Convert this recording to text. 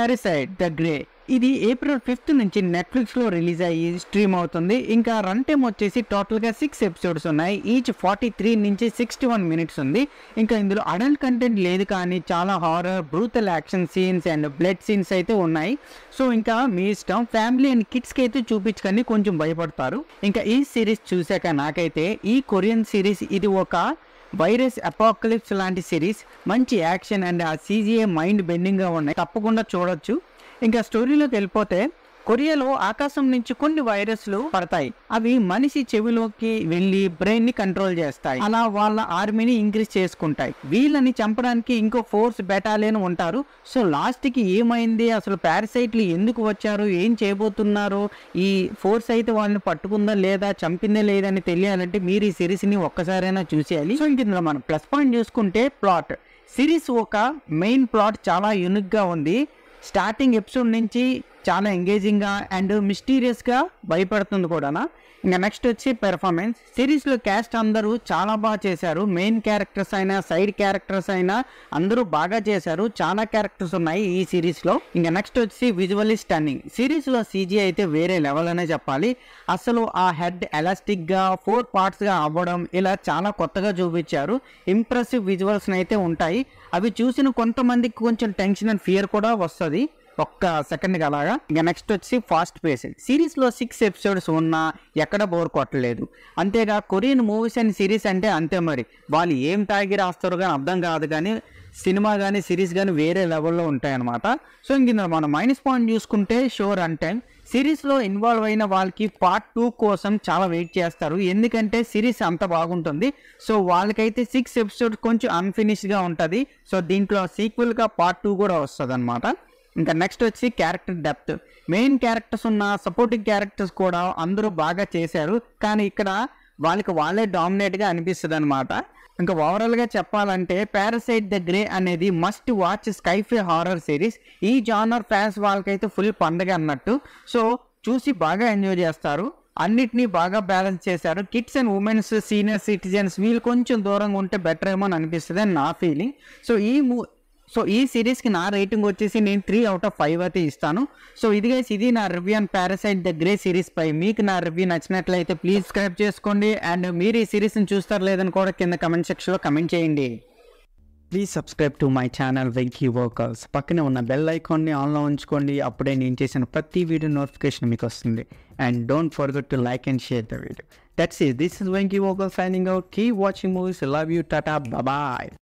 Parasite the grey. ఇది April 5th నుంచి నెట్ఫ్లిక్స్లో రిలీజ్ అయ్యి స్ట్రీమ్ అవుతుంది. ఇంకా రన్ టైమ్ వచ్చేసి టోటల్గా 6 ఎపిసోడ్స్ ఉన్నాయి. ఈచ్ 43 నుంచి 61 మినిట్స్ ఉంది. ఇంకా ఇందులో అడల్ట్ కంటెంట్ లేదు, కానీ చాలా horror, brutal action scenes and blood scenes అయితే ఉన్నాయి. సో ఇంకా మీ ఇష్టం. ఫ్యామిలీ అండ్ కిడ్స్కి అయితే చూపించుకొని కొంచెం భయపడతారు. ఇంకా ఈ సిరీస్ చూశాక నాకైతే ఈ కొరియన్ సిరీస్ ఇది ఒక వైరస్ అపోకలిప్స్ లాంటి సిరీస్. మంచి యాక్షన్ అండ్ ఆ CGI మైండ్ బెండింగ్గా ఉన్నాయి, తప్పకుండా చూడొచ్చు. ఇంకా స్టోరీలోకి వెళ్ళిపోతే, కొరియాలో ఆకాశం నుంచి కొన్ని వైరస్లు పడతాయి. అవి మనిషి చెవిలోకి వెళ్ళి బ్రెయిన్ ని కంట్రోల్ చేస్తాయి. అలా వాళ్ళ ఆర్మీని ఇంక్రీజ్ చేసుకుంటాయి. వీళ్ళని చంపడానికి ఇంకో ఫోర్స్ బెటాలియన్ ఉంటారు. సో లాస్ట్ కి ఏమైంది, అసలు పారసైట్లు ఎందుకు వచ్చారు, ఏం చేయబోతున్నారు, ఈ ఫోర్స్ అయితే వాళ్ళని పట్టుకుందా లేదా, చంపిందా లేదని తెలియాలంటే మీరు ఈ సిరీస్ ని ఒక్కసారైనా చూసేయాలి. సో ఇందులో మనం ప్లస్ పాయింట్ చూసుకుంటే ప్లాట్. సిరీస్ ఒక మెయిన్ ప్లాట్ చాలా యూనిక్ గా ఉంది. స్టార్టింగ్ ఎపిసోడ్ నుంచి చాలా ఎంగేజింగ్గా అండ్ మిస్టీరియస్గా భయపడుతుంది కూడా. ఇంకా నెక్స్ట్ వచ్చి పెర్ఫార్మెన్స్. సిరీస్లో క్యాస్ట్ అందరూ చాలా బాగా చేశారు. మెయిన్ క్యారెక్టర్స్ అయినా సైడ్ క్యారెక్టర్స్ అయినా అందరూ బాగా చేశారు. చాలా క్యారెక్టర్స్ ఉన్నాయి ఈ సిరీస్లో. ఇంకా నెక్స్ట్ వచ్చి విజువల్లీ స్టన్నింగ్. సిరీస్లో CGI అయితే వేరే లెవెల్ అనే చెప్పాలి. అసలు ఆ హెడ్ ఎలాస్టిక్గా 4 పార్ట్స్గా అవ్వడం ఇలా చాలా కొత్తగా చూపించారు. ఇంప్రెసివ్ విజువల్స్ అయితే ఉంటాయి. అవి చూసిన కొంతమందికి కొంచెం టెన్షన్ అండ్ ఫియర్ కూడా వస్తుంది ఒక్క సెకండ్కి అలాగా. ఇంకా నెక్స్ట్ వచ్చి ఫాస్ట్ పేస్డ్. సిరీస్లో 6 ఎపిసోడ్స్ ఉన్నా ఎక్కడ బోర్ కొట్టలేదు. అంతేగా కొరియన్ మూవీస్ అండ్ సిరీస్ అంటే అంతే, మరి వాళ్ళు ఏం తాగి రాస్తారో కానీ అర్థం కాదు, కానీ సినిమా కానీ సిరీస్ కానీ వేరే లెవెల్లో ఉంటాయన్నమాట. సో ఇంక మనం మైనస్ పాయింట్ చూసుకుంటే షో రన్ టైం. సిరీస్లో ఇన్వాల్వ్ అయిన వాళ్ళకి పార్ట్ 2 కోసం చాలా వెయిట్ చేస్తారు, ఎందుకంటే సిరీస్ అంత బాగుంటుంది. సో వాళ్ళకైతే 6 ఎపిసోడ్స్ కొంచెం అన్ఫినిష్డ్గా ఉంటుంది. సో దీంట్లో సీక్వెల్గా పార్ట్ 2 కూడా వస్తుంది అనమాట. ఇంకా నెక్స్ట్ వచ్చి క్యారెక్టర్ డెప్త్. మెయిన్ క్యారెక్టర్స్ ఉన్న సపోర్టింగ్ క్యారెక్టర్స్ కూడా అందరూ బాగా చేశారు, కానీ ఇక్కడ వాళ్ళే డామినేట్గా అనిపిస్తుంది అనమాట. ఇంకా ఓవరాల్గా చెప్పాలంటే పారసైట్ ద గ్రే అనేది must watch sci-fi horror series. ఈ జానర్ ఫ్యాన్స్ వాళ్ళకైతే ఫుల్ పండగ అన్నట్టు. సో చూసి బాగా ఎంజాయ్ చేస్తారు. అన్నిటినీ బాగా బ్యాలెన్స్ చేశారు. Kids and women's, senior citizens వీళ్ళు కొంచెం దూరంగా ఉంటే బెటర్ ఏమో అని అనిపిస్తుంది అని నా ఫీలింగ్. సో ఈ సిరీస్కి నా రేటింగ్ వచ్చేసి నేను 3/5 అయితే ఇస్తాను. సో ఇది నా review on Parasyte the grey series పై. మీకు నా రివ్యూ నచ్చినట్లయితే ప్లీజ్ సబ్స్క్రైబ్ చేసుకోండి. అండ్ మీరు ఈ సిరీస్ని చూస్తారు లేదని కూడా కింద కమెంట్ సెక్షన్లో కమెంట్ చేయండి. Please subscribe to my channel Venky vocals. పక్కనే ఉన్న బెల్ ఐకాన్ని ఆన్లో ఉంచుకోండి, అప్పుడే నేను చేసిన ప్రతి వీడియో నోటిఫికేషన్ మీకు వస్తుంది. And don't forget to like and share the video. That's it. This is Venky Vogel signing out. Keep watching movies. Love you. Tata. Bye-bye.